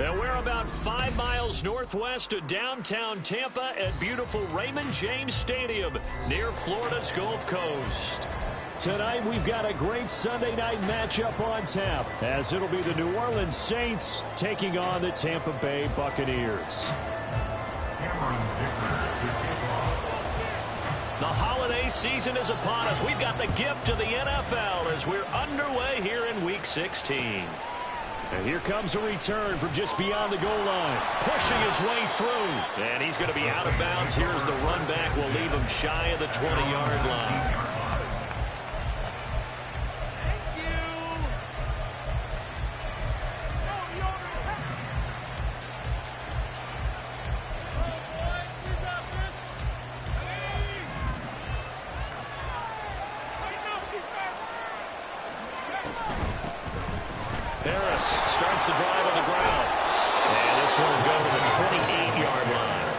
And we're about 5 miles northwest of downtown Tampa at beautiful Raymond James Stadium near Florida's Gulf Coast. Tonight we've got a great Sunday night matchup on tap as it'll be the New Orleans Saints taking on the Tampa Bay Buccaneers. The holiday season is upon us. We've got the gift of the NFL as we're underway here in Week 16. And here comes a return from just beyond the goal line. Pushing his way through. And he's going to be out of bounds. Here's the run back. We'll leave him shy of the 20-yard line. Harris starts the drive on the ground. And this one will go to the 28-yard line.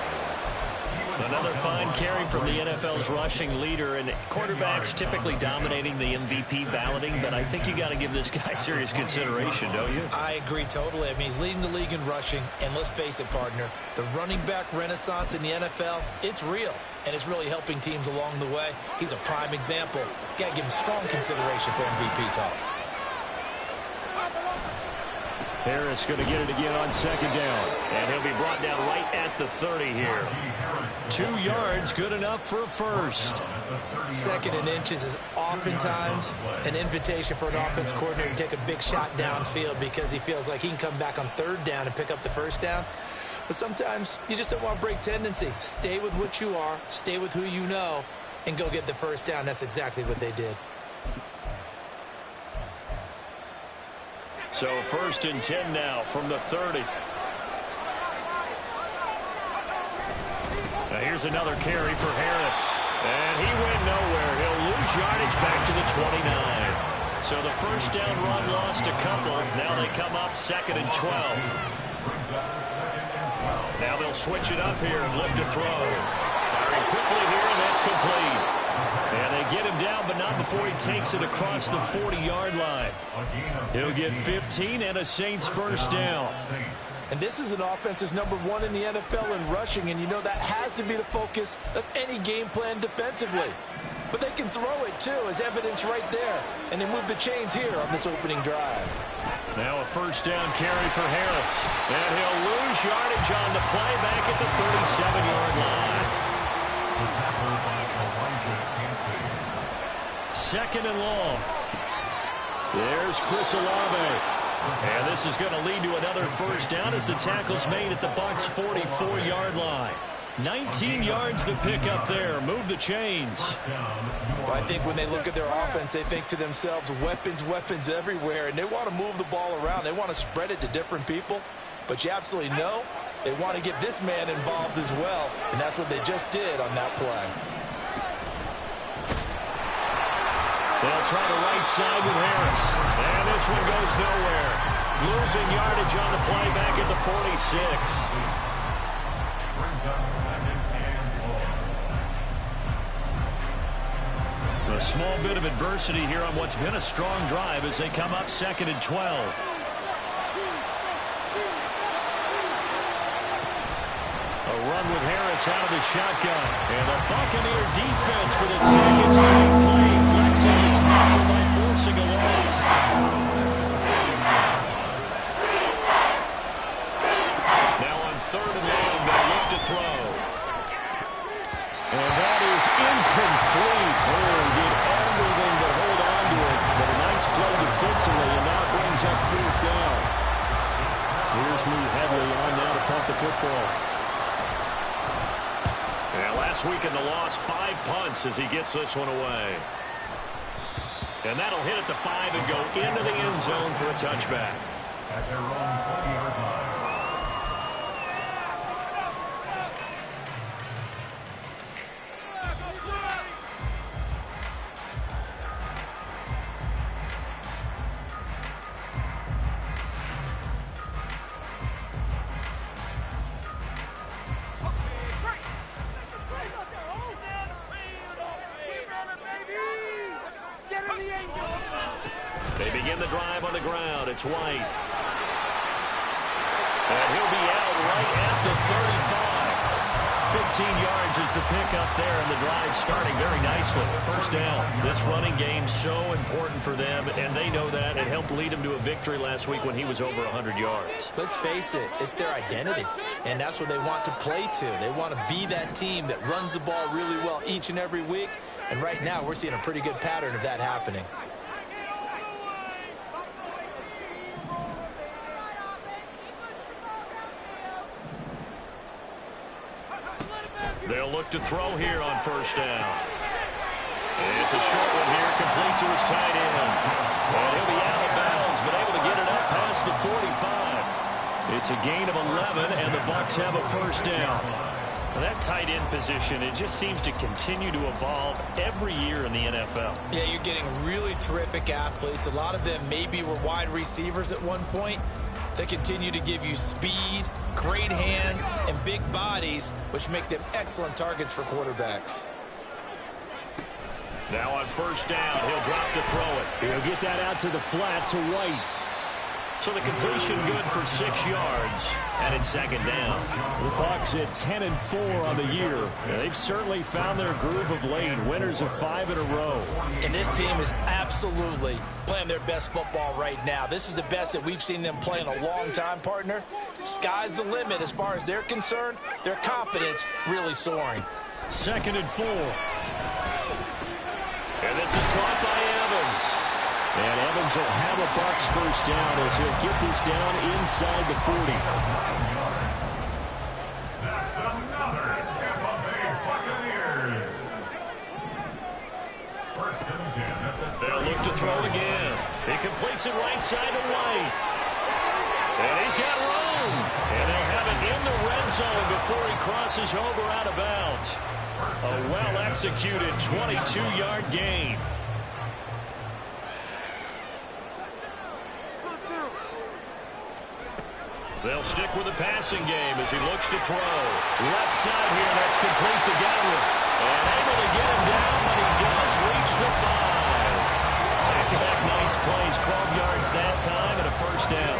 Another fine carry from the NFL's rushing leader, and quarterbacks typically dominating the MVP balloting, but I think you got to give this guy serious consideration, don't you? I agree totally. I mean, he's leading the league in rushing, and let's face it, partner, the running back renaissance in the NFL, it's real, and it's really helping teams along the way. He's a prime example. Got to give him strong consideration for MVP talk. Harris going to get it again on second down. And he'll be brought down right at the 30 here. 2 yards, good enough for a first. Second and inches is oftentimes an invitation for an offense coordinator to take a big shot downfield because he feels like he can come back on third down and pick up the first down. But sometimes you just don't want to break tendency. Stay with what you are, stay with who you know, and go get the first down. That's exactly what they did. So 1st and 10 now from the 30. Now here's another carry for Harris. And he went nowhere. He'll lose yardage back to the 29. So the first down run lost a couple. Now they come up 2nd and 12. Now they'll switch it up here and look to throw. Firing quickly here, and that's complete. And they get him down, but not before he takes it across the 40-yard line. He'll get 15 and a Saints first down. And this is an offense that's #1 in the NFL in rushing, and you know that has to be the focus of any game plan defensively. But they can throw it, too, as evidence right there. And they move the chains here on this opening drive. Now a first down carry for Harris. And he'll lose yardage on the play back at the 37-yard line. 2nd and long. There's Chris Olave. And this is going to lead to another first down as the tackle's made at the Bucs' 44-yard line. 19 yards to pick up there. Move the chains. Well, I think when they look at their offense, they think to themselves, weapons, weapons everywhere. And they want to move the ball around. They want to spread it to different people. But you absolutely know they want to get this man involved as well. And that's what they just did on that play. They'll try the right side with Harris. And this one goes nowhere. Losing yardage on the play back at the 46. A small bit of adversity here on what's been a strong drive as they come up 2nd and 12. A run with Harris out of the shotgun. And the Buccaneer defense for the 2nd straight play, flexing its muscle by forcing a loss. Now on 3rd and long, they'll look to throw. And that is incomplete. Oh, did everything but hold on to it. But a nice play defensively, and now brings up 4th down. Here's Lee Headley on now to punt the football. And last week in the loss, 5 punts as he gets this one away. And that'll hit at the 5 and go into the end zone for a touchback. At their own 20-yard line. They begin the drive on the ground. It's White. And he'll be out right at the 35. 15 yards is the pickup there, and the drive starting very nicely. First down. This running game so important for them, and they know that. It helped lead them to a victory last week when he was over 100 yards. Let's face it, it's their identity, and that's what they want to play to. They want to be that team that runs the ball really well each and every week, and right now we're seeing a pretty good pattern of that happening. They'll look to throw here on first down. It's a short one here, complete to his tight end. And he'll be out of bounds, but able to get it up past the 45. It's a gain of 11, and the Bucs have a first down. That tight end position, it just seems to continue to evolve every year in the NFL. Yeah, you're getting really terrific athletes. A lot of them maybe were wide receivers at one point. They continue to give you speed, great hands, and big bodies, which make them excellent targets for quarterbacks. Now on first down, he'll drop to throw it. He'll get that out to the flat to White. So the completion good for 6 yards, and it's second down. The Bucs at 10-4 on the year. They've certainly found their groove of late, winners of 5 in a row. And this team is absolutely playing their best football right now. This is the best that we've seen them play in a long time, partner. Sky's the limit as far as they're concerned. Their confidence really soaring. 2nd and 4. And this is caught by Evans. And Evans will have a Bucs first down as he'll get this down inside the 40. That's another Tampa Bay Buccaneers. 1st and 10 at the 30. They'll look to throw again. He completes it right side to White. And he's got room. And they'll have it in the red zone before he crosses over out of bounds. A well-executed 22-yard gain. They'll stick with the passing game as he looks to throw. Left side here, that's complete to Godwin. And able to get him down, but he does reach the 5. Back-to-back nice plays, 12 yards that time, and a first down.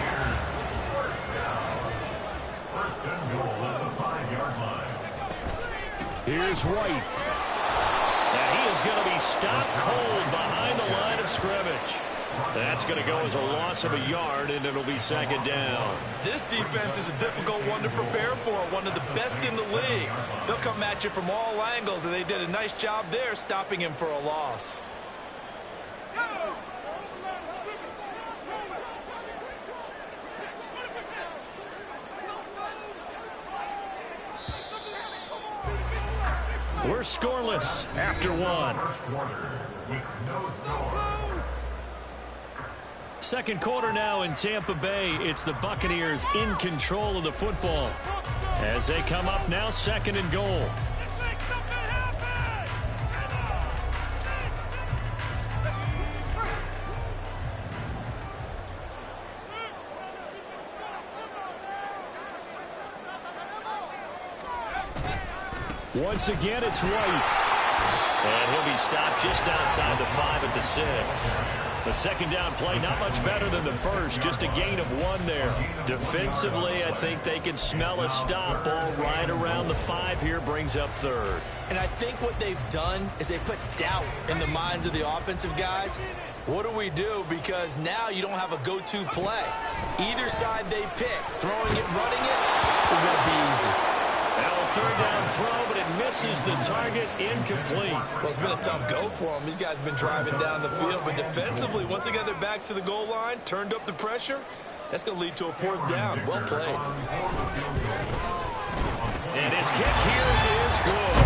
First and goal at the 5-yard line. Here's White. And he is going to be stopped cold behind the line of scrimmage. That's going to go as a loss of a yard, and it'll be second down. This defense is a difficult one to prepare for, one of the best in the league. They'll come at you from all angles, and they did a nice job there stopping him for a loss. We're scoreless after one. Second quarter now in Tampa Bay. It's the Buccaneers in control of the football as they come up now 2nd and goal. Once again, it's White. And he'll be stopped just outside the 5 at the 6. The second down play, not much better than the first, just a gain of 1 there. Defensively, I think they can smell a stop. Ball right around the 5 here, brings up 3rd. And I think what they've done is they put doubt in the minds of the offensive guys. What do we do? Because now you don't have a go-to play. Either side they pick, throwing it, running it won't be easy. Now a 3rd down throw, but it misses the target, incomplete. Well, it's been a tough go for them. These guys have been driving down the field, but defensively, once they got their backs to the goal line, turned up the pressure, that's going to lead to a 4th down. Well played. And his kick here is good.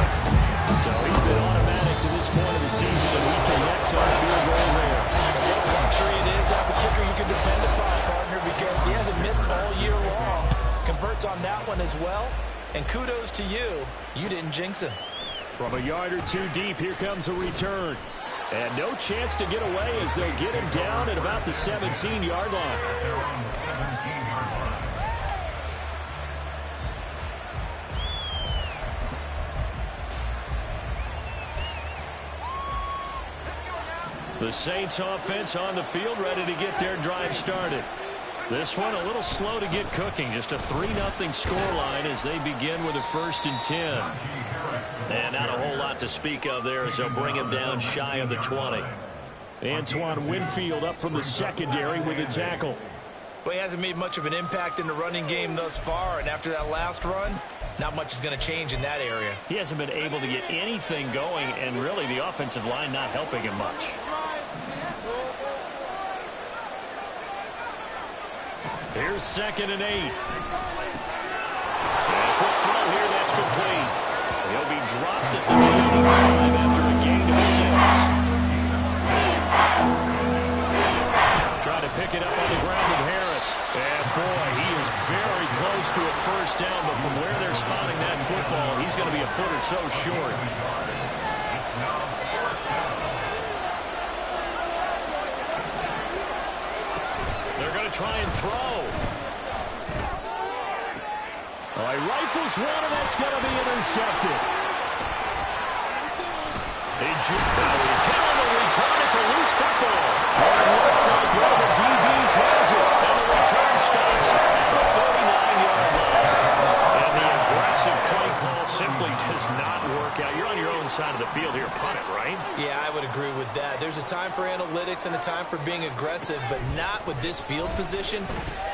So he's been automatic to this point of the season, and he connects on field goal there. What a luxury it is to have a kicker you can depend upon, partner, because he hasn't missed all year long. Converts on that one as well. And kudos to you. You didn't jinx him. From a yard or 2 deep, here comes a return. And no chance to get away as they'll get him down at about the 17-yard line. The Saints offense on the field, ready to get their drive started. This one a little slow to get cooking. Just a 3-0 scoreline as they begin with a 1st and 10. And not a whole lot to speak of there as they'll bring him down shy of the 20. Antoine Winfield up from the secondary with a tackle. Well, he hasn't made much of an impact in the running game thus far, and after that last run, not much is going to change in that area. He hasn't been able to get anything going, and really the offensive line not helping him much. Here's 2nd and 8. And a quick throw here, that's complete. He'll be dropped at the 25 after a gain of 6. Trying to pick it up on the ground with Harris. And boy, he is very close to a 1st down, but from where they're spotting that football, he's going to be a foot or so short. They're going to try and throw. All right, rifles one, and that's going to be intercepted. Now he's hit on the return. It's a loose football. And it looks like one of the DBs has it. And the return stops at the 39-yard line. And the aggressive play call simply does not work out. You're on your own side of the field here. Punt it, right? Yeah, I would agree with that. There's a time for analytics and a time for being aggressive, but not with this field position.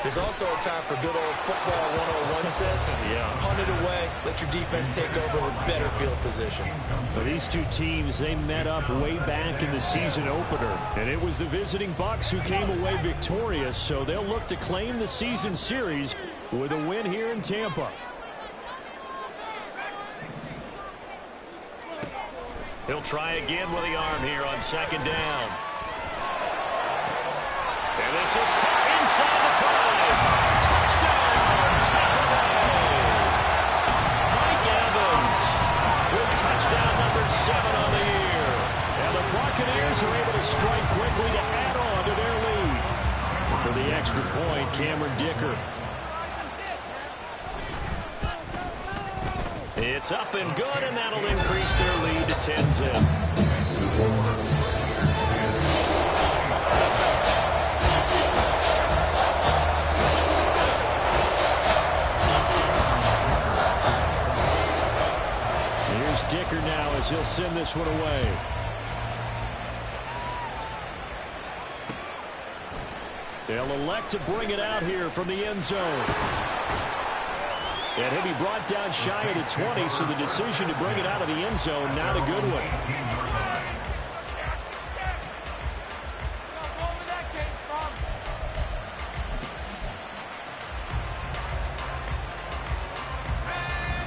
There's also a time for good old football 101 sense. Yeah. Punt it away. Let your defense take over with better field position. Well, these two teams, they met up way back in the season opener, and it was the visiting Bucs who came away victorious, so they'll look to claim the season series with a win here in Tampa. He'll try again with the arm here on 2nd down. And this is caught inside the 5. Touchdown, Tampa Bay. Mike Evans with touchdown number 7 on the year. And the Buccaneers are able to strike quickly to add on to their lead. For the extra point, Cameron Dicker. It's up and good, and that'll increase their lead to 10-zip. Here's Dicker now as he'll send this one away. They'll elect to bring it out here from the end zone. And he'll be brought down shy of the 20, so the decision to bring it out of the end zone, not a good one.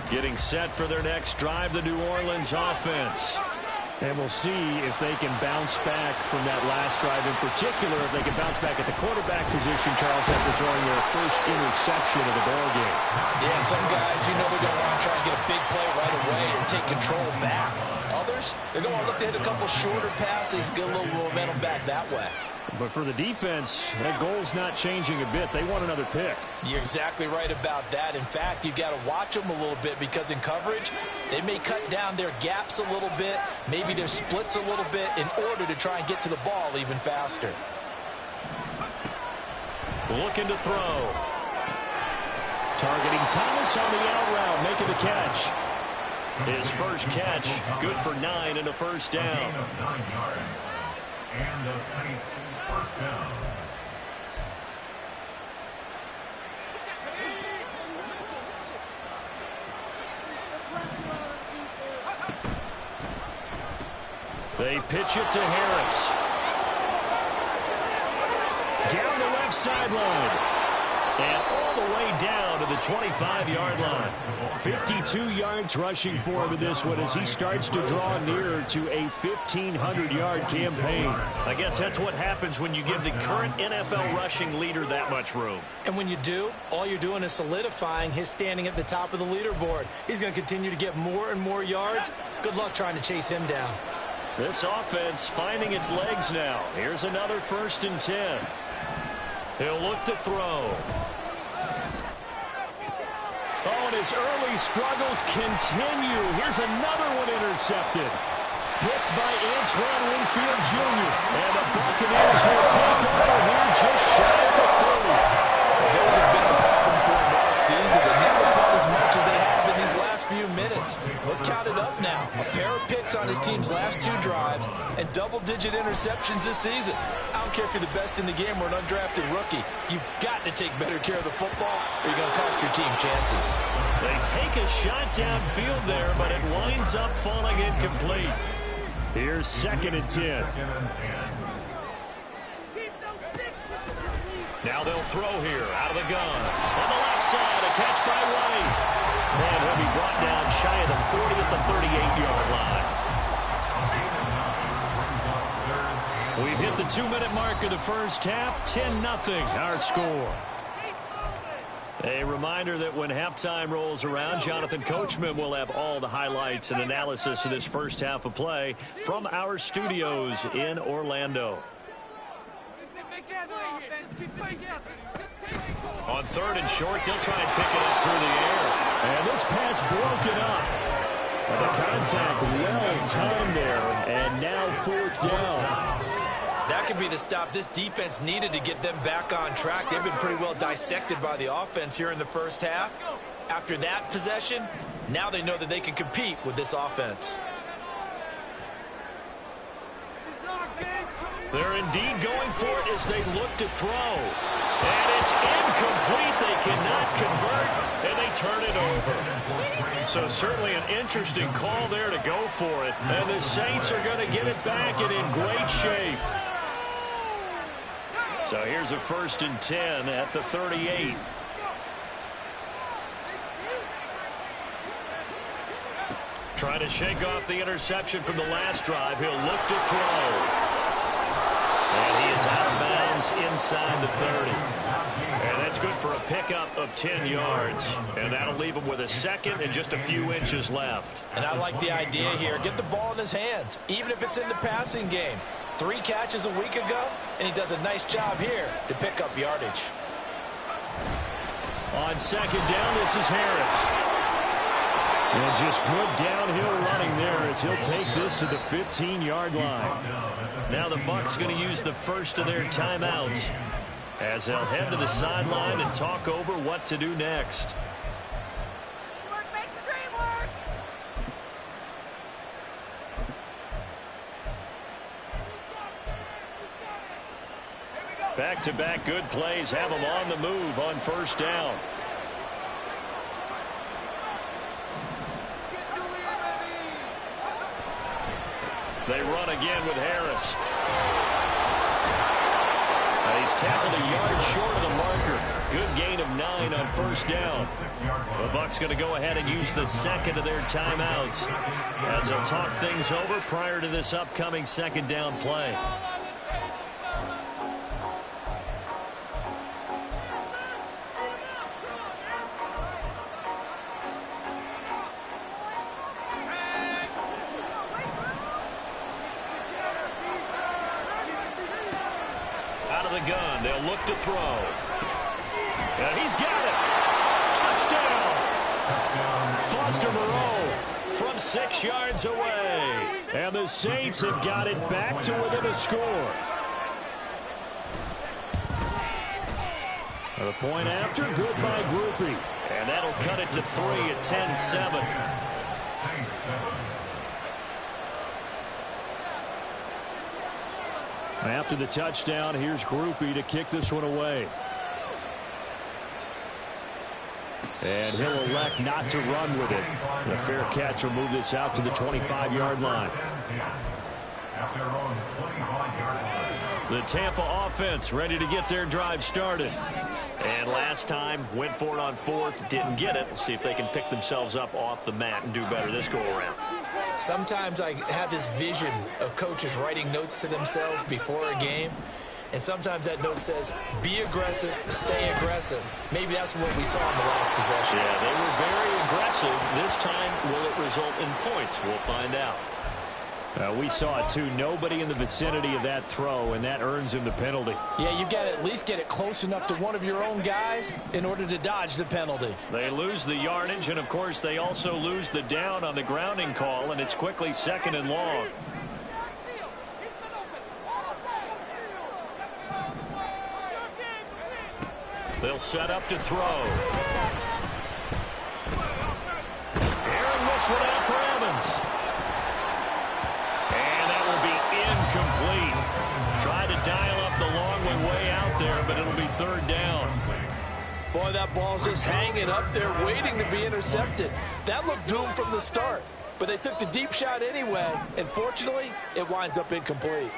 Getting set for their next drive, the New Orleans offense. And we'll see if they can bounce back from that last drive. In particular, if they can bounce back at the quarterback position, Charles, after throwing their first interception of the ball game. Yeah, some guys, you know they're going to want to try and get a big play right away and take control back. Others, they're going to look to hit a couple shorter passes, get a little momentum back that way. But for the defense, that goal's not changing a bit. They want another pick. You're exactly right about that. In fact, you've got to watch them a little bit because in coverage, they may cut down their gaps a little bit, maybe their splits a little bit in order to try and get to the ball even faster. Looking to throw. Targeting Thomas on the out route, making the catch. His first catch, good for 9 and a 1st down. Gain of 9 yards. And the Saints 1st down. They pitch it to Harris. Down the left sideline. And all the way down to the 25-yard line. 52 yards rushing for him in this one as he starts to draw nearer to a 1,500-yard campaign. I guess that's what happens when you give the current NFL rushing leader that much room. And when you do, all you're doing is solidifying his standing at the top of the leaderboard. He's going to continue to get more and more yards. Good luck trying to chase him down. This offense finding its legs now. Here's another 1st and 10. He'll look to throw. Oh, and his early struggles continue. Here's another one intercepted. picked by Antoine Winfield Jr. And the Buccaneers will take over here just shy of the 30. Those have been a problem for them all season, but never quite as much as they have in these last few minutes. Let's count it up now. A pair of picks on his team's last 2 drives and double-digit interceptions this season. I don't care if you're the best in the game or an undrafted rookie. You've got to take better care of the football or you're going to cost your team chances. They take a shot downfield there, but it winds up falling incomplete. Here's 2nd and 10. Now they'll throw here out of the gun. On the left side, a catch by White. And he'll be brought down shy of the 40 at the 38-yard line. We've hit the 2-minute mark of the first half. 10-0 our score. A reminder that when halftime rolls around, Jonathan Coachman will have all the highlights and analysis of this first half of play from our studios in Orlando. On 3rd and short, they'll try and pick it up through the air. And this pass broken up. And the contact well timed there. And now 4th down. That could be the stop this defense needed to get them back on track. They've been pretty well dissected by the offense here in the first half. After that possession, now they know that they can compete with this offense. They're indeed going for it as they look to throw. And it's incomplete. They cannot convert, and they turn it over. So certainly an interesting call there to go for it. And the Saints are going to get it back and in great shape. So here's a 1st and 10 at the 38. Trying to shake off the interception from the last drive. He'll look to throw. And he is out of bounds inside the 30. And that's good for a pickup of 10 yards. And that'll leave him with a 2nd and just a few inches left. And I like the idea here. Get the ball in his hands, even if it's in the passing game. 3 catches a week ago, and he does a nice job here to pick up yardage. On 2nd down, this is Harris. And just good downhill running there as he'll take this to the 15-yard line. Now the Bucs going to use the first of their timeouts as they'll head to the sideline and talk over what to do next. Teamwork makes the dream work. Back-to-back good plays have them on the move on 1st down. They run again with Harris. And he's tackled a yard short of the marker. Good gain of 9 on 1st down. The Bucs going to go ahead and use the 2nd of their timeouts as they'll talk things over prior to this upcoming 2nd down play. Gun. They'll look to throw. And he's got it. Touchdown. Foster Moreau from 6 yards away. And the Saints have got it back to within a score. The point after, good by Groupie. And that'll cut it to 3 at 10-7. After the touchdown, here's Groupie to kick this one away. And he'll elect not to run with it. The fair catch will move this out to the 25-yard line. The Tampa offense ready to get their drive started. And last time, went for it on 4th, didn't get it. We'll see if they can pick themselves up off the mat and do better this go-around. Sometimes I have this vision of coaches writing notes to themselves before a game, and sometimes that note says, be aggressive, stay aggressive. Maybe that's what we saw in the last possession. Yeah, they were very aggressive. This time, will it result in points? We'll find out. We saw it, too. Nobody in the vicinity of that throw, and that earns him the penalty. Yeah, you got to at least get it close enough to one of your own guys in order to dodge the penalty. They lose the yardage, and, of course, they also lose the down on the grounding call, and it's quickly 2nd and long. They'll set up to throw. Airing this one out for Evans. And that will be incomplete. Tried to dial up the long way out there, but it'll be 3rd down. Boy, that ball's just hanging up there waiting to be intercepted. That looked doomed from the start, but they took the deep shot anyway, and fortunately, it winds up incomplete.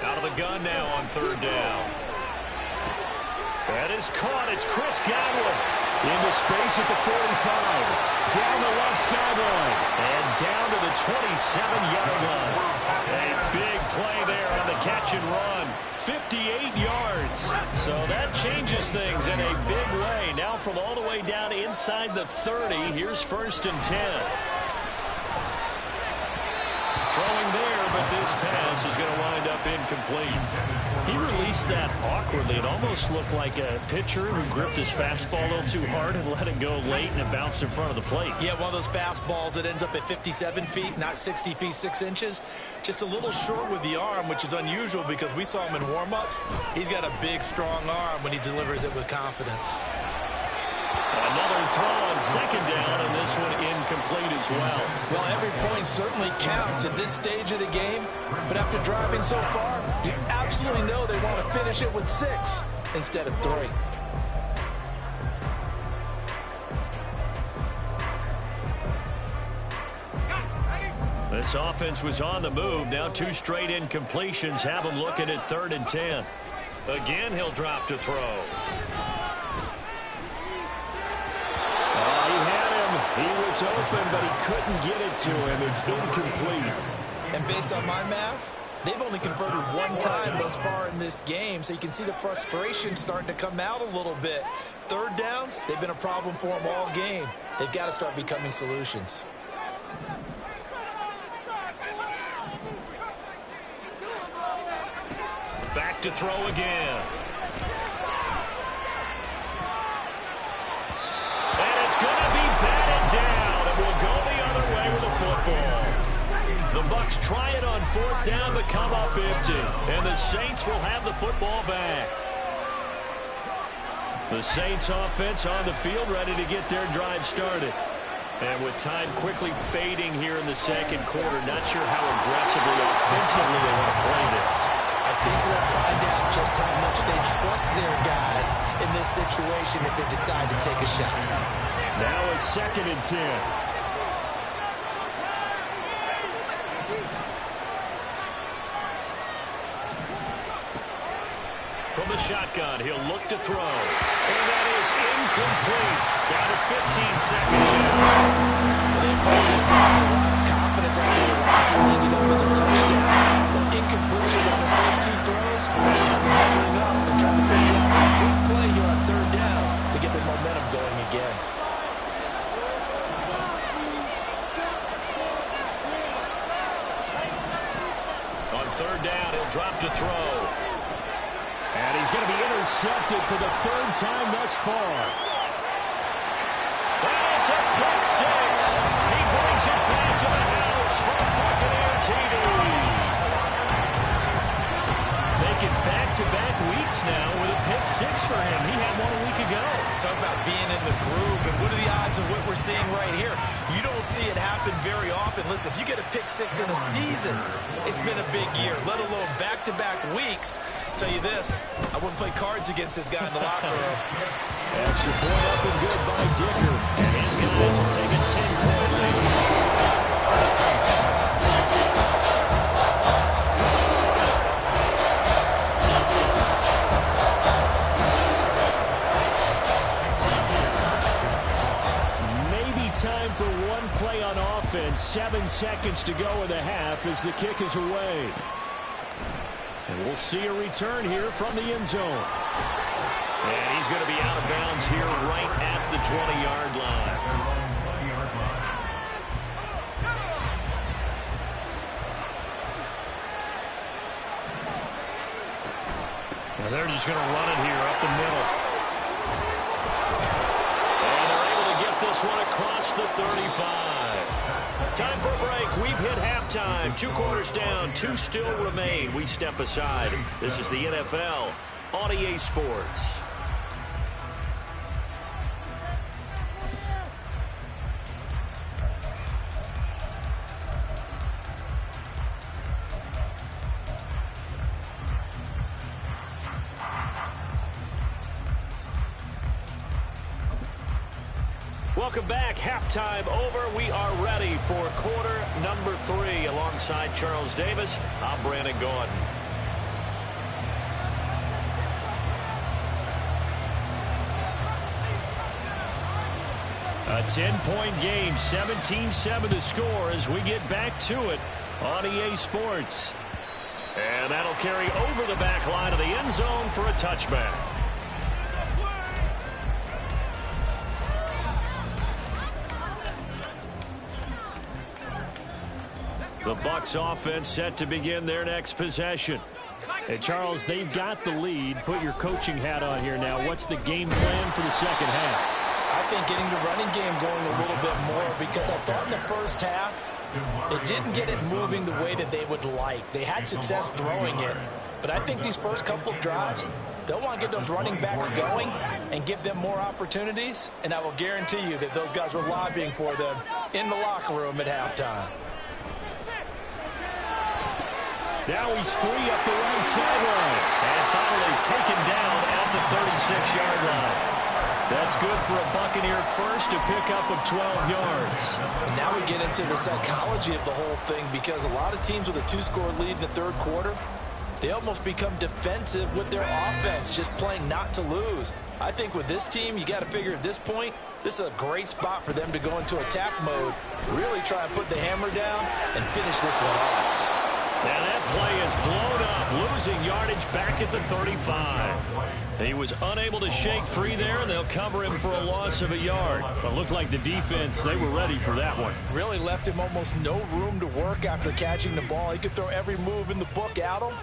Out of the gun now on 3rd down. That is caught. It's Chris Godwin. Into space at the 45. Down the left sideline. And down to the 27-yard line. A big play there on the catch and run. 58 yards. So that changes things in a big way. Now from all the way down inside the 30, here's 1st and 10. Throwing there, but this pass is going to wind up incomplete. He released that awkwardly. It almost looked like a pitcher who gripped his fastball a little too hard and let it go late, and it bounced in front of the plate. Yeah, one of those fastballs that ends up at 57 feet, not 60 feet, 6 inches. Just a little short with the arm, which is unusual because we saw him in warm-ups. He's got a big, strong arm when he delivers it with confidence. Another throw on 2nd down, and this one incomplete as well. Well, every point certainly counts at this stage of the game, but after driving so far, you absolutely know they want to finish it with 6 instead of 3. This offense was on the move. Now 2 straight incompletions have him looking at 3rd and 10. Again, he'll drop to throw. He was open, but he couldn't get it to him. It's incomplete. And based on my math, they've only converted 1 time thus far in this game, so you can see the frustration starting to come out a little bit. 3rd downs, they've been a problem for them all game. They've got to start becoming solutions. Back to throw again. And it's going to be batted down. It will go the other way with the football. The Bucs try it on 4th down, but come up empty. And the Saints will have the football back. The Saints offense on the field, ready to get their drive started. And with time quickly fading here in the 2nd quarter, not sure how aggressively offensively they want to play this. I think we'll find out just how much they trust their guys in this situation if they decide to take a shot. Now a 2nd and 10. From the shotgun, he'll look to throw. And that is incomplete. Down to 15 seconds here. The opponents have a lot of confidence after the last one ended up as a touchdown. But incompletions on the first 2 throws has them huddling up and trying to figure out a big play here on 3rd down to get their momentum going again. On 3rd down, he'll drop to throw. And he's going to be intercepted for the 3rd time thus far. And it's a pick 6. He brings it back to the house for a Buccaneer TD. Making back-to-back weeks now with a pick 6 for him. He had one a week ago. Talk about being in the groove, and what are the odds of what we're seeing right here? You don't see it happen very often. Listen, if you get a pick 6 in a season, it's been a big year, let alone back-to-back weeks. I'll tell you this, I wouldn't play cards against this guy in the locker room. Extra point up and good by Dicker. And his guys will take a 10-point lead. Time for one play on offense. 7 seconds to go in the half as the kick is away. And we'll see a return here from the end zone. And he's going to be out of bounds here right at the 20-yard line. And they're just going to run it here up the middle. And they're able to get this one across the 35. Time for a break. We've hit halftime. 2 quarters down. 2 still remain. We step aside. This is the NFL on EA Sports. Welcome back. Halftime over. We are ready for quarter number 3. Alongside Charles Davis, I'm Brandon Gordon. A 10-point game, 17-7 the score as we get back to it on EA Sports. And that'll carry over the back line of the end zone for a touchback. The Bucs offense set to begin their next possession. Hey, Charles, they've got the lead. Put your coaching hat on here now. What's the game plan for the second half? I think getting the running game going a little bit more, because I thought in the first half it didn't get it moving the way that they would like. They had success throwing it, but I think these first couple of drives, they'll want to get those running backs going and give them more opportunities, and I will guarantee you that those guys were lobbying for them in the locker room at halftime. Now he's free up the right sideline. And finally taken down at the 36-yard line. That's good for a Buccaneer first, a pickup of 12 yards. And now we get into the psychology of the whole thing, because a lot of teams with a 2-score lead in the third quarter, they almost become defensive with their offense, just playing not to lose. I think with this team, you got to figure at this point, this is a great spot for them to go into attack mode, really try and put the hammer down and finish this one off. Now that play is blown up, losing yardage back at the 35. He was unable to shake free there, and they'll cover him for a loss of a yard. It looked like the defense, they were ready for that one. Really left him almost no room to work after catching the ball. He could throw every move in the book at him.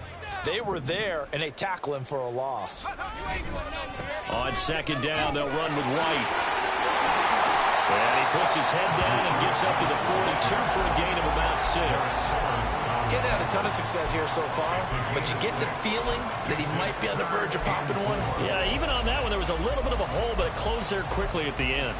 They were there, and they tackle him for a loss. On second down, they'll run with White. And he puts his head down and gets up to the 42 for a gain of about 6. Getting had a ton of success here so far, but you get the feeling that he might be on the verge of popping one. Yeah, even on that one, there was a little bit of a hole, but it closed there quickly at the end.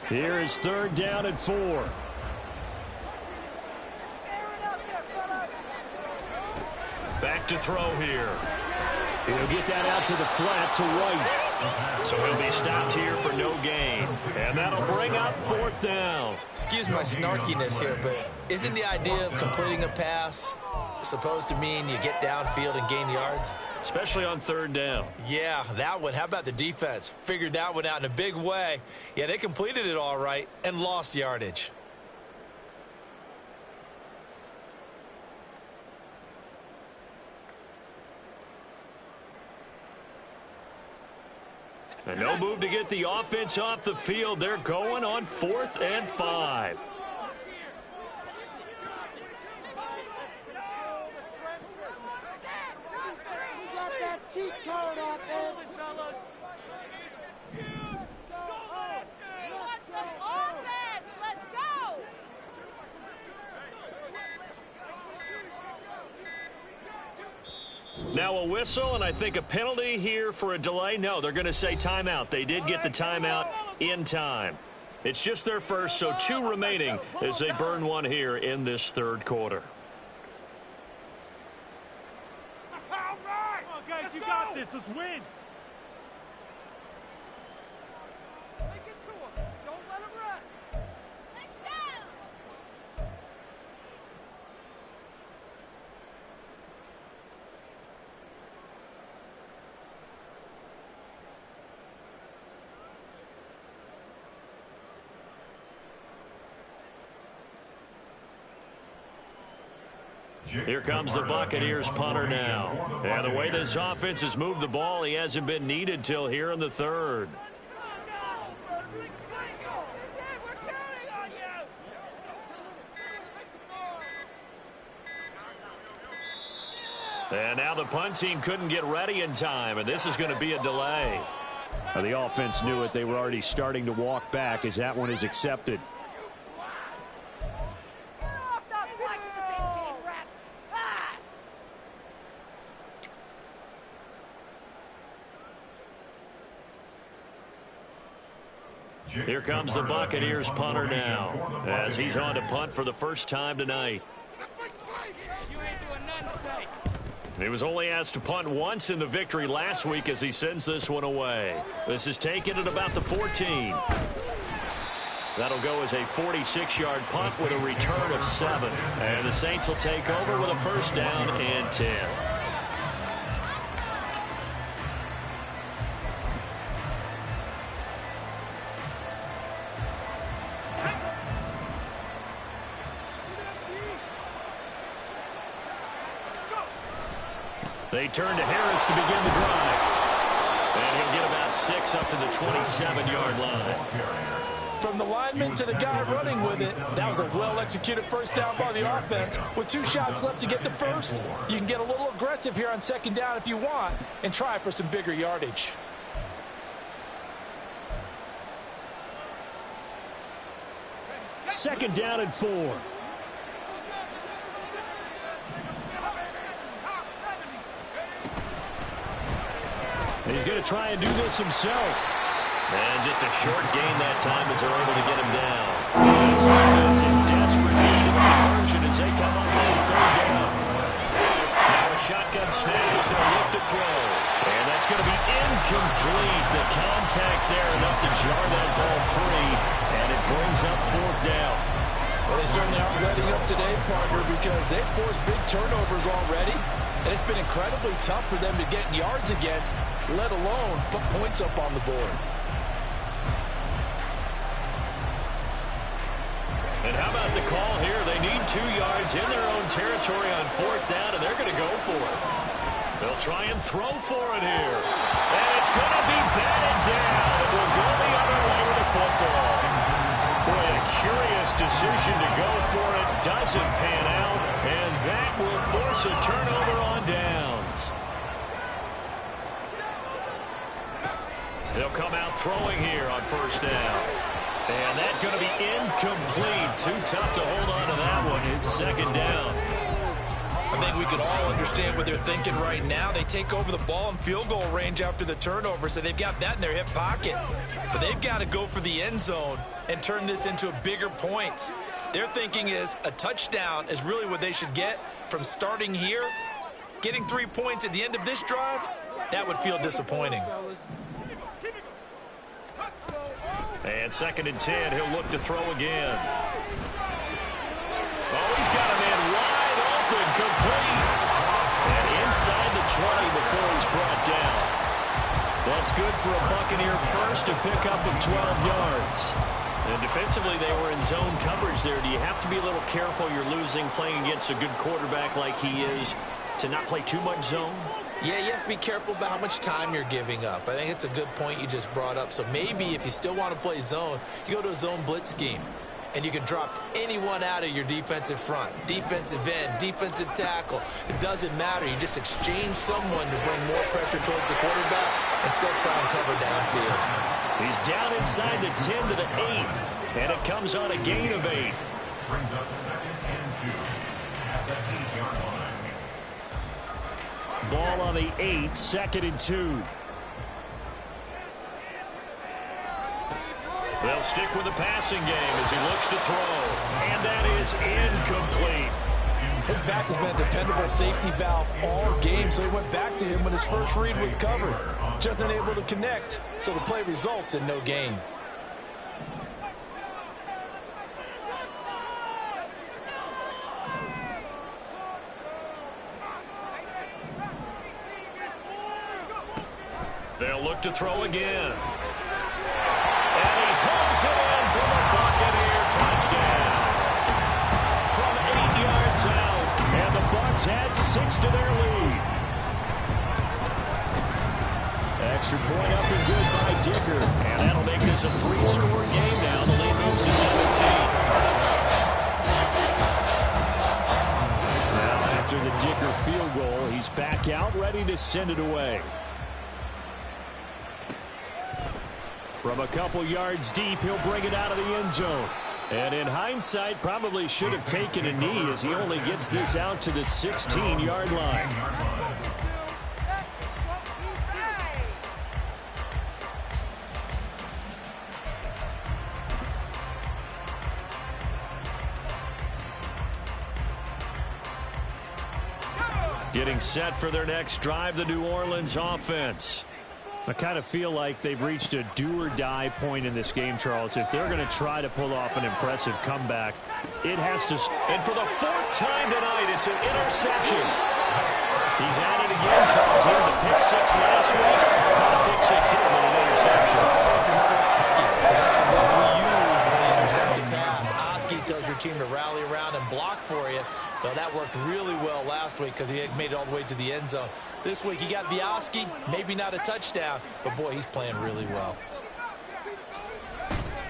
Here is third down and 4. Back to throw here. He'll get that out to the flat to White. So he'll be stopped here for no gain. And that'll bring up fourth down. Excuse my snarkiness here, but isn't the idea of completing a pass supposed to mean you get downfield and gain yards? Especially on third down. Yeah, that one. How about the defense? Figured that one out in a big way. Yeah, they completed it all right and lost yardage. And no move to get the offense off the field. They're going on 4th and 5. Cheat code offense. Let's go. Now a whistle, and I think a penalty here for a delay. No, they're going to say timeout. They did get the timeout in time. It's just their first, so 2 remaining as they burn one here in this third quarter. All right. Come on, guys, you got this. Let's win. Take it to him. Don't let him rest. Let's go. Here comes the Buccaneers punter now. And the way this offense has moved the ball, he hasn't been needed till here in the third. And now the punt team couldn't get ready in time, and this is going to be a delay. The offense knew it. They were already starting to walk back as that one is accepted. Here comes the Buccaneers punter now, as he's on to punt for the first time tonight. He was only asked to punt once in the victory last week as he sends this one away. This is taken at about the 14. That'll go as a 46-yard punt with a return of 7. And the Saints will take over with a first down and 10. They turn to Harris to begin the drive. And he'll get about 6 up to the 27-yard line. From the lineman to the guy running with it, that was a well-executed first down by the offense. With 2 shots left to get the first, you can get a little aggressive here on second down if you want and try for some bigger yardage. Second down and 4. He's going to try and do this himself. And just a short gain that time as they're able to get him down. This offense in desperate need of a conversion as they come up on third down. Now a shotgun snap as they look to throw. And that's going to be incomplete. The contact there enough to jar that ball free. And it brings up fourth down. Well, they certainly aren't letting up today, partner, because they've forced big turnovers already. And it's been incredibly tough for them to get yards against, let alone put points up on the board. And how about the call here? They need 2 yards in their own territory on fourth down, and they're going to go for it. They'll try and throw for it here. And it's going to be batted down. It will go the other way with the football. Boy, a curious decision to go for it. Doesn't pan out, and that will force a turnover on downs. They'll come out throwing here on first down. And that's going to be incomplete. Too tough to hold on to that one. It's second down. I think we could all understand what they're thinking right now. They take over the ball in field goal range after the turnover, so they've got that in their hip pocket. But they've got to go for the end zone and turn this into a bigger point. Their thinking is a touchdown is really what they should get from starting here. Getting 3 points at the end of this drive, that would feel disappointing. And second and 10, he'll look to throw again. Oh, he's got a man wide open, complete. And inside the 20 before he's brought down. That's good for a Buccaneer first to pick up of 12 yards. And defensively, they were in zone coverage there. Do you have to be a little careful? You're losing playing against a good quarterback like he is to not play too much zone? Yeah, you have to be careful about how much time you're giving up. I think it's a good point you just brought up. So maybe if you still want to play zone, you go to a zone blitz scheme. And you can drop anyone out of your defensive front. Defensive end, defensive tackle. It doesn't matter. You just exchange someone to bring more pressure towards the quarterback and still try and cover downfield. He's down inside the 10 to the 8. And it comes on a gain of 8. Brings up second and 2 at the 8-yard line. Ball on the 8, second and 2. They'll stick with the passing game as he looks to throw. And that is incomplete. His back has been a dependable safety valve all game, so he went back to him when his first read was covered. Just unable to connect, so the play results in no gain. They'll look to throw again. And he pulls it in for the Buccaneer touchdown. From 8 yards out. And the 6 to their lead. Extra point up and good by Dicker. And that'll make this a 3-score game now. The lead moves to 17. Now after the Dicker field goal, he's back out ready to send it away. From a couple yards deep, he'll bring it out of the end zone. And in hindsight, probably should have taken a knee as he only gets this out to the 16-yard line. Getting set for their next drive, the New Orleans offense. I kind of feel like they've reached a do-or-die point in this game, Charles. If they're going to try to pull off an impressive comeback, it has to. And for the 4th time tonight, it's an interception. He's at it again, Charles. He had the pick 6 last week. Not a pick 6 here, but an interception. That's another Oski, because that's what we use when we intercept a pass. Oski tells your team to rally around and block for you. But that worked really well last week because he had made it all the way to the end zone. This week he got the Oski, maybe not a touchdown, but boy, he's playing really well.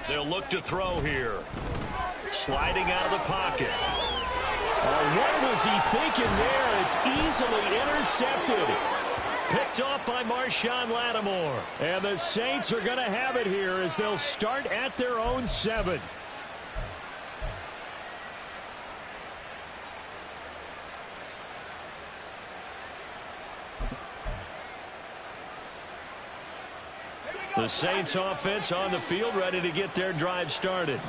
They'll look to throw here. Sliding out of the pocket. Oh, what was he thinking there? It's easily intercepted. Picked off by Marshawn Lattimore. And the Saints are going to have it here as they'll start at their own 7. The Saints offense on the field ready to get their drive started.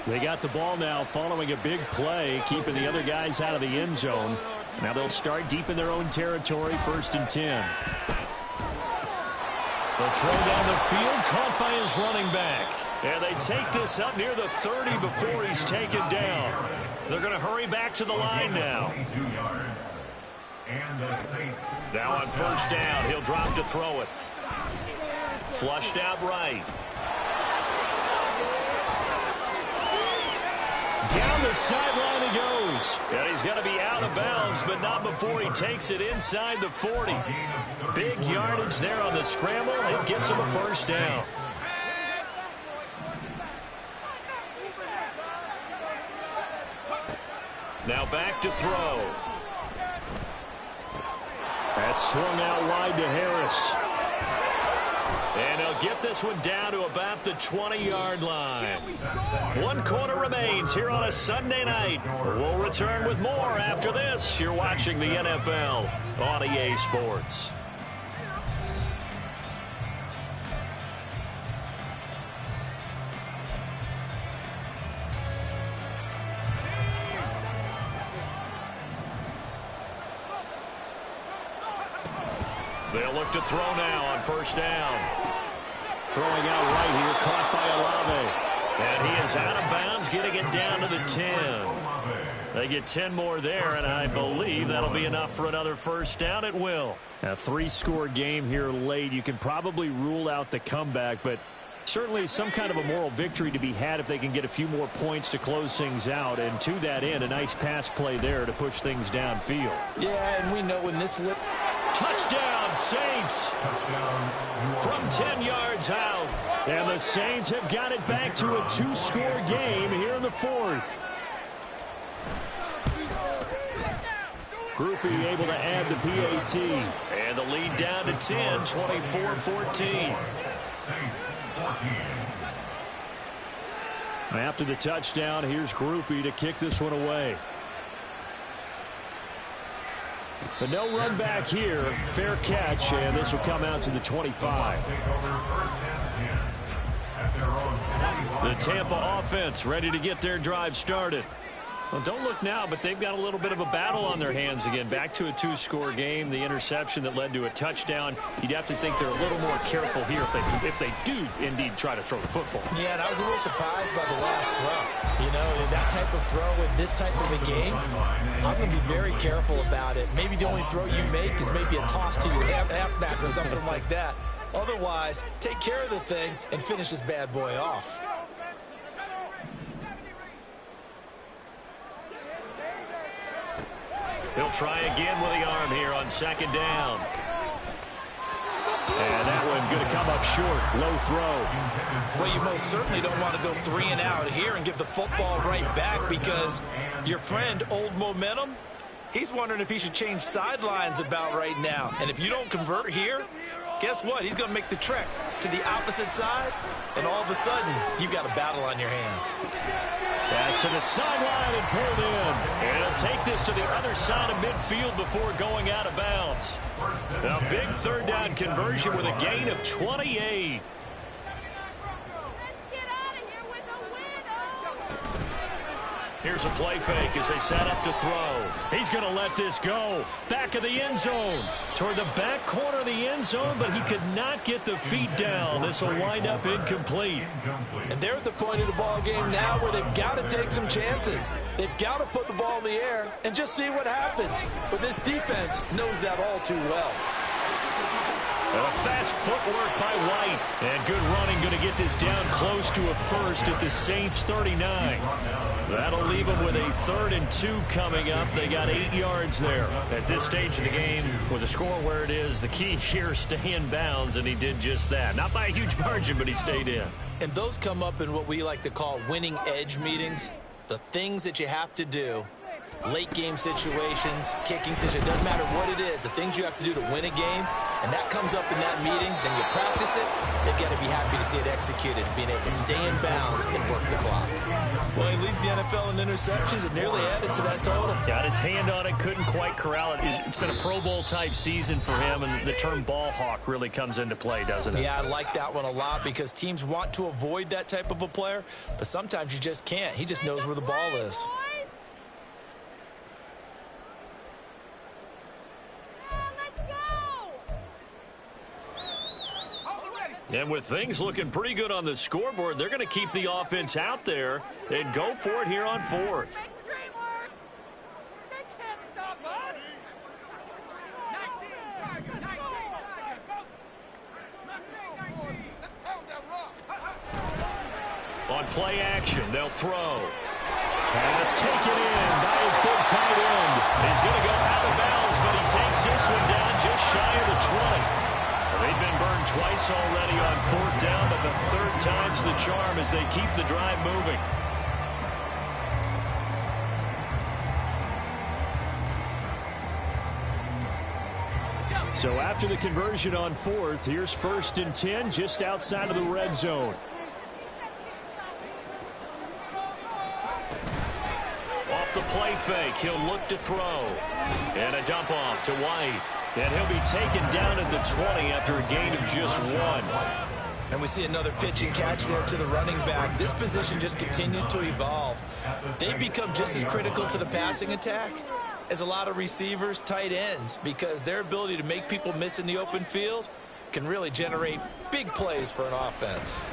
They got the ball now following a big play, keeping the other guys out of the end zone. Now they'll start deep in their own territory, 1st and 10. The throw down the field, caught by his running back. And they take this up near the 30 before he's taken down. They're going to hurry back to the line now. Now on 1st down, he'll drop to throw it. Flushed out right. Down the sideline he goes. And he's going to be out of bounds, but not before he takes it inside the 40. Big yardage there on the scramble. It gets him a 1st down. Now back to throw. That's swung out wide to Harris. And he'll get this one down to about the 20-yard line. 1 quarter remains here on a Sunday night. We'll return with more after this. You're watching the NFL on EA Sports. They'll look to throw now on 1st down. Throwing out right here, caught by Olave. And he is out of bounds, getting it down to the 10. They get 10 more there, and I believe that'll be enough for another 1st down. It will. A 3-score game here late. You can probably rule out the comeback, but certainly some kind of a moral victory to be had if they can get a few more points to close things out. And to that end, a nice pass play there to push things downfield. Yeah, and we know when this touchdown, Saints. From 10 yards out. And the Saints have got it back to a 2-score game here in the 4th. Groupie able to add the PAT. And the lead down to 10, 24-14. After the touchdown, here's Groupie to kick this one away. But no run back here. Fair catch, and this will come out to the 25. The Tampa offense ready to get their drive started. Well, don't look now, but they've got a little bit of a battle on their hands again. Back to a 2-score game. The interception that led to a touchdown. You'd have to think they're a little more careful here if they do indeed try to throw the football. Yeah, and I was a little surprised by the last throw. You know, that type of throw in this type of a game, I'm going to be very careful about it. Maybe the only throw you make is maybe a toss to your halfback or something like that. Otherwise, take care of the thing and finish this bad boy off. He'll try again with the arm here on second down. And that one going to come up short. Low throw. Well, you most certainly don't want to go 3 and out here and give the football right back, because your friend, Old Momentum, he's wondering if he should change sidelines about right now. And if you don't convert here, guess what? He's going to make the trek to the opposite side, and all of a sudden, you've got a battle on your hands. Pass to the sideline and pulled in. And he'll take this to the other side of midfield before going out of bounds. A big third down conversion with a gain of 28. Here's a play fake as they set up to throw. He's going to let this go. Back of the end zone. Toward the back corner of the end zone, but he could not get the feet down. This will wind up incomplete. And they're at the point of the ball game now where they've got to take some chances. They've got to put the ball in the air and just see what happens. But this defense knows that all too well. And a fast footwork by White. And good running, going to get this down close to a first at the Saints 39. That'll leave them with a 3rd and 2 coming up. They got 8 yards there. At this stage of the game, with the score where it is, the key here is stay in bounds, and he did just that. Not by a huge margin, but he stayed in. And those come up in what we like to call winning edge meetings. The things that you have to do. Late game situations, kicking situations, doesn't matter what it is, the things you have to do to win a game, and that comes up in that meeting, then you practice it, they've got to be happy to see it executed, being able to stay in bounds and work the clock. Well, he leads the NFL in interceptions and nearly added to that total. Got his hand on it, couldn't quite corral it. It's been a Pro Bowl type season for him, and the term ball hawk really comes into play, doesn't it? Yeah, I like that one a lot because teams want to avoid that type of a player, but sometimes you just can't. He just knows where the ball is. And with things looking pretty good on the scoreboard, they're going to keep the offense out there and go for it here on 4th. On play action, they'll throw. Pass taken in by his big tight end. He's going to go out of bounds, but he takes this one down just shy of the 20. They've been burned twice already on 4th down, but the 3rd time's the charm as they keep the drive moving. So after the conversion on 4th, here's 1st and 10 just outside of the red zone. Off the play fake, he'll look to throw. And a dump off to White. And he'll be taken down at the 20 after a gain of just 1. And we see another pitch and catch there to the running back. This position just continues to evolve. They've become just as critical to the passing attack as a lot of receivers, tight ends, because their ability to make people miss in the open field can really generate big plays for an offense.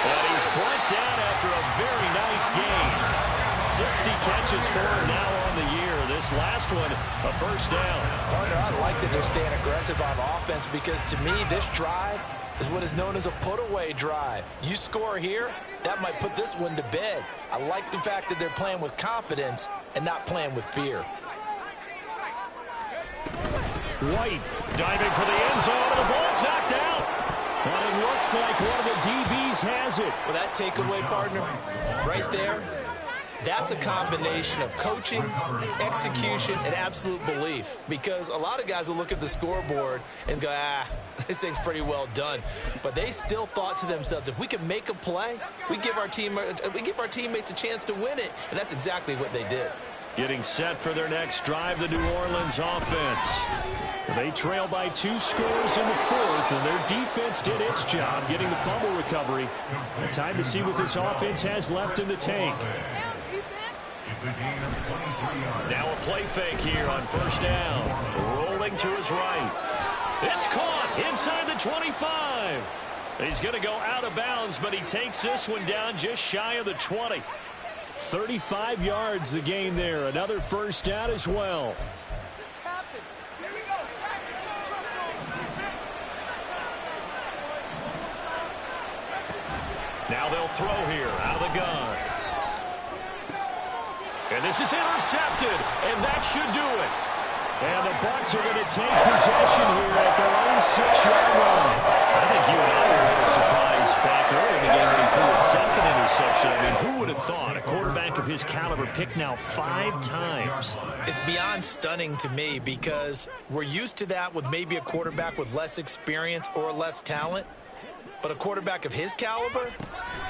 And he's brought down after a very nice game. 60 catches for him now on the year. This last one, a 1st down. Partner, I like that they're staying aggressive on offense because, to me, this drive is what is known as a put-away drive. You score here, that might put this one to bed. I like the fact that they're playing with confidence and not playing with fear. White diving for the end zone, and the ball's knocked out. And it looks like one of the DBs has it. Well, that takeaway, partner, right there, that's a combination of coaching, execution, and absolute belief. Because a lot of guys will look at the scoreboard and go, this thing's pretty well done. But they still thought to themselves, if we can make a play, we give our teammates a chance to win it. And that's exactly what they did. Getting set for their next drive, the New Orleans offense. They trail by 2 scores in the 4th, and their defense did its job getting the fumble recovery. Time to see what this offense has left in the tank. Now a play fake here on 1st down. Rolling to his right. It's caught inside the 25. He's going to go out of bounds, but he takes this one down just shy of the 20. 35 yards the gain there. Another 1st down as well. Now they'll throw here out of the gun. And this is intercepted, and that should do it. And the Bucs are going to take possession here at their own 6-yard line. I think you and I were a little surprised back early in the game when he threw a second interception. I mean, who would have thought a quarterback of his caliber picked now 5 times? It's beyond stunning to me because we're used to that with maybe a quarterback with less experience or less talent. But a quarterback of his caliber,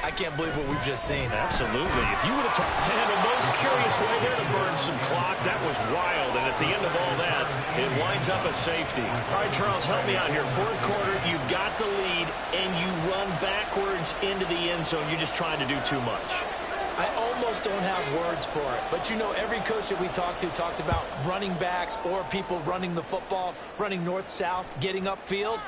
I can't believe what we've just seen. Absolutely. If you would have had the most curious way there to burn some clock, that was wild. And at the end of all that, it winds up a safety. All right, Charles, help me out here. Fourth quarter, you've got the lead, and you run backwards into the end zone. You're just trying to do too much. I almost don't have words for it. But, you know, every coach that we talk to talks about running backs or people running the football, running north-south, getting upfield.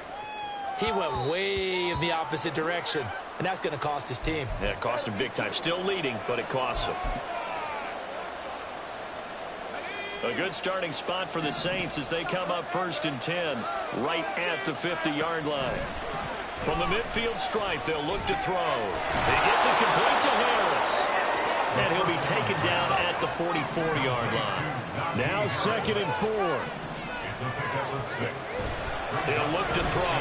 He went way in the opposite direction, and that's going to cost his team. Yeah, it cost him big time. Still leading, but it costs him. A good starting spot for the Saints as they come up 1st and 10, right at the 50-yard line. From the midfield stripe, they'll look to throw. He gets it complete to Harris. And he'll be taken down at the 44-yard line. Now 2nd and 4. It's a pickup of 6. He'll look to throw.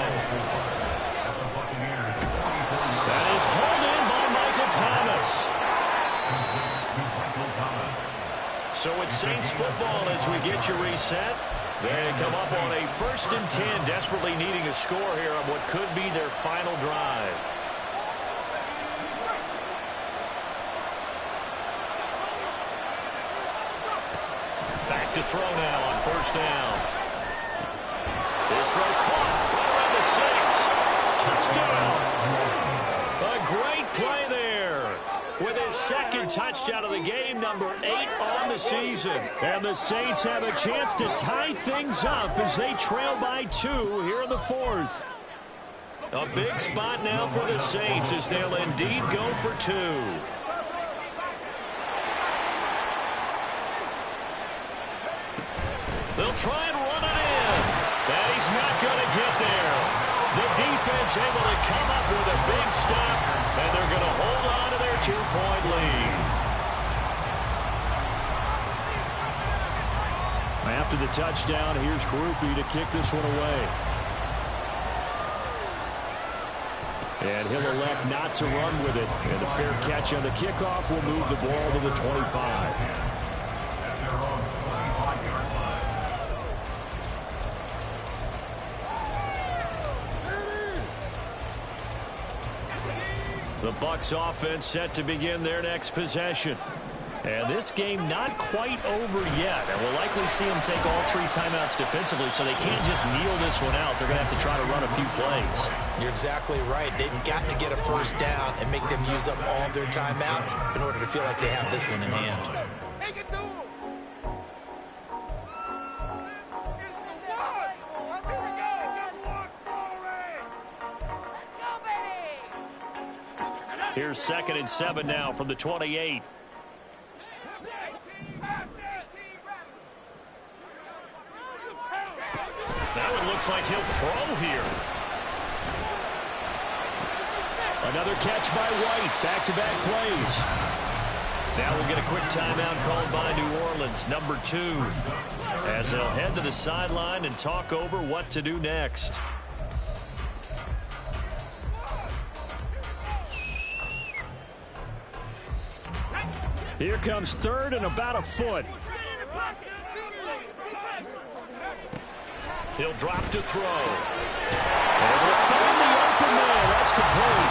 That is hauled in by Michael Thomas. So it's Saints football as we get you reset. They come up on a 1st and 10, desperately needing a score here on what could be their final drive. Back to throw now on 1st down. This throw caught right around the 6. Touchdown. A great play there. With his 2nd touchdown of the game, number 8 on the season. And the Saints have a chance to tie things up as they trail by 2 here in the 4th. A big spot now for the Saints as they'll indeed go for 2. They'll try and run it in. And he's not going to get there. The defense able to come up with a big stop, and they're going to hold on to their 2-point lead. After the touchdown, here's Groupie to kick this one away. And he'll elect not to run with it. And a fair catch on the kickoff will move the ball to the 25. The Bucs offense set to begin their next possession. And this game not quite over yet. And we'll likely see them take all 3 timeouts defensively, so they can't just kneel this one out. They're going to have to try to run a few plays. You're exactly right. They've got to get a 1st down and make them use up all their timeouts in order to feel like they have this one in hand. Take it to him. Here's 2nd and 7 now from the 28. Now it looks like he'll throw here. Another catch by White. Back-to-back plays. Now we'll get a quick timeout called by New Orleans, number 2, as they'll head to the sideline and talk over what to do next. Here comes 3rd and about a foot. He'll drop to throw. Able to find the open man. That's complete.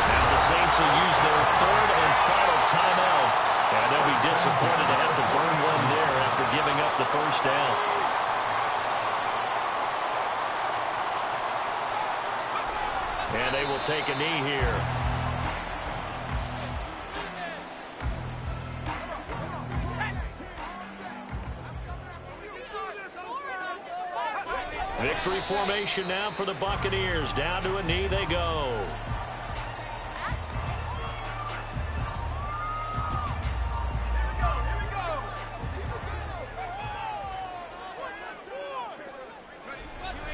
Now the Saints will use their 3rd and final timeout. And they'll be disappointed to have to burn one there after giving up the 1st down. And they will take a knee here. Victory formation now for the Buccaneers. Down to a knee they go.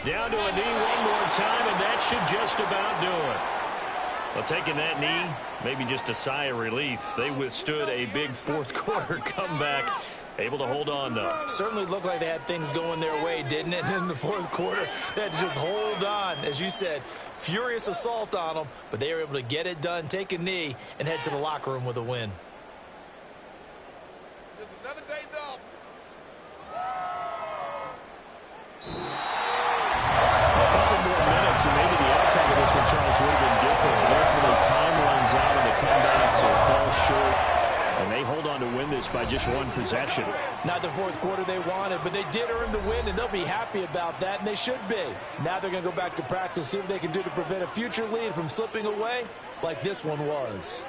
Down to a knee one more time, and that should just about do it. Well, taking that knee, maybe just a sigh of relief. They withstood a big fourth quarter comeback. Able to hold on, though. Certainly looked like they had things going their way, didn't it? In the fourth quarter, they had to just hold on. As you said, furious assault on them, but they were able to get it done, take a knee, and head to the locker room with a win. Just another day in the office. A couple more minutes, and maybe the outcome of this one, Charles, would have been different. But ultimately, time runs out in the comeback, so it falls short. And they hold on to win this by just one possession. Not the fourth quarter they wanted, but they did earn the win, and they'll be happy about that, and they should be. Now they're going to go back to practice, see what they can do to prevent a future lead from slipping away like this one was.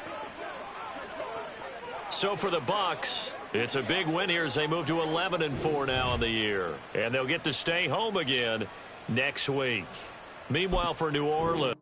So for the Bucs, it's a big win here as they move to 11-4 now in the year. And they'll get to stay home again next week. Meanwhile, for New Orleans.